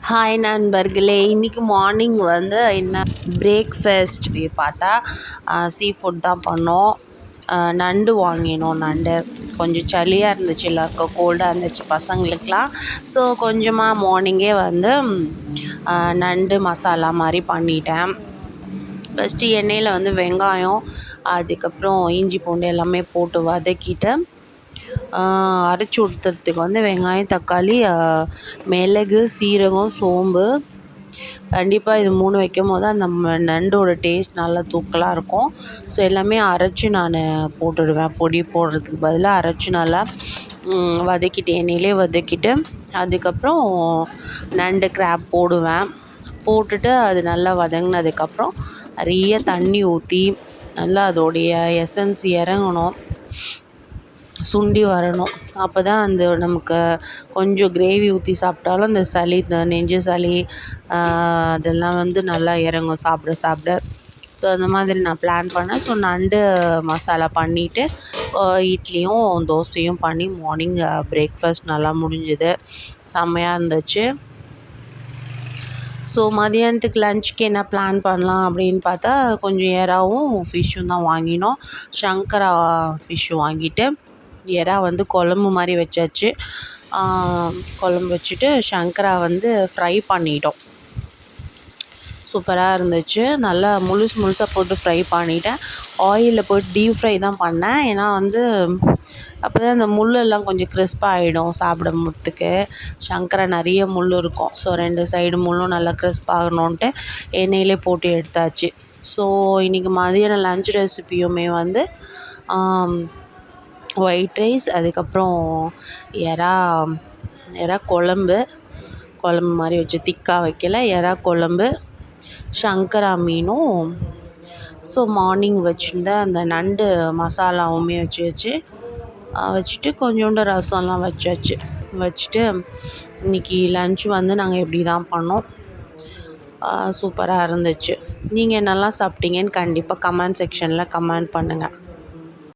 Hi நண்பர்களே, இன்றைக்கி morning வந்து என்ன பிரேக்ஃபாஸ்ட் பார்த்தா சீ ஃபுட் தான் பண்ணோம். நண்டு வாங்கினோம். நண்டு கொஞ்சம் சளியாக இருந்துச்சு, எல்லாருக்கும் கோல்டாக இருந்துச்சு பசங்களுக்கெலாம். ஸோ கொஞ்சமாக மார்னிங்கே வந்து நண்டு மசாலா மாதிரி பண்ணிட்டேன். ஃபஸ்ட்டு எண்ணெயில் வந்து வெங்காயம், அதுக்கப்புறம் இஞ்சி பூண்டு எல்லாமே போட்டு வதக்கிட்டு அரைச்சி ஊற்றுறதுக்கு வந்து வெங்காயம், தக்காளி, மிளகு, சீரகம், சோம்பு, கண்டிப்பாக இது 3 வைக்கும்போது அந்த நண்டோட டேஸ்ட் நல்லா தூக்கலாக இருக்கும். ஸோ எல்லாமே அரைச்சி நான் போட்டுடுவேன். பொடி போடுறதுக்கு பதிலாக அரைச்சி நல்லா வதக்கிட்டு எண்ணெயிலே வதக்கிட்டு அதுக்கப்புறம் நண்டு கிராப் போடுவேன். போட்டுட்டு அது நல்லா வதங்கினதுக்கப்புறம் நிறைய தண்ணி ஊற்றி நல்லா அதோடைய எசன்ஸ் இறங்கணும், சுண்டி வரணும். அப்போ தான் அந்த நமக்கு கொஞ்சம் கிரேவி ஊற்றி சாப்பிட்டாலும் அந்த சளி, இந்த நெஞ்சு சளி அதெல்லாம் வந்து நல்லா இறங்கும் சாப்பிட சாப்பிட. ஸோ அந்த மாதிரி நான் பிளான் பண்ணேன். ஸோ நண்டு மசாலா பண்ணிவிட்டு இட்லியும் தோசையும் பண்ணி மார்னிங் பிரேக்ஃபாஸ்ட் நல்லா முடிஞ்சுது. செம்மையாக இருந்துச்சு. ஸோ மதியானத்துக்கு லஞ்சுக்கு என்ன பிளான் பண்ணலாம் அப்படின்னு பார்த்தா, கொஞ்சம் எறாவும் ஃபிஷ்ஷும் தான் வாங்கினோம். சங்கரா ஃபிஷ்ஷு வாங்கிட்டு எறா வந்து குழம்பு மாதிரி வச்சாச்சு. குழம்பு வச்சுட்டு சங்கரா வந்து ஃப்ரை பண்ணிட்டோம். சூப்பராக இருந்துச்சு. நல்லா முழுசாக போட்டு ஃப்ரை பண்ணிவிட்டேன். ஆயிலில் போட்டு டீப் ஃப்ரை தான் பண்ணேன். ஏன்னா வந்து அப்போ தான் அந்த முள்ளெல்லாம் கொஞ்சம் கிறிஸ்பாக ஆகிடும் சாப்பிடும்போதுக்கு. சங்கரா நிறைய முள் இருக்கும். ஸோ 2 சைடு முள்ளும் நல்லா கிறிஸ்பாகணுன்ட்டு எண்ணெயிலே போட்டு எடுத்தாச்சு. ஸோ இன்றைக்கி மதியானம் லஞ்ச் ரெசிபியுமே வந்து ஒயிட் ரைஸ், அதுக்கப்புறம் எறா குழம்பு மாதிரி வச்சு திக்காக வைக்கல, எறா குழம்பு, சங்கரா மீனும், ஸோ மார்னிங் வச்சுருந்த அந்த நண்டு மசாலாவுமே வச்சுட்டு கொஞ்சோண்டு ரசம்லாம் வச்சுட்டு இன்றைக்கி லன்ச் வந்து நாங்கள் இப்படி தான் பண்ணோம். சூப்பராக இருந்துச்சு. நீங்கள் என்னெல்லாம் சாப்பிட்டீங்கன்னு கண்டிப்பாக கமெண்ட் செக்ஷனில் கமெண்ட் பண்ணுங்கள்.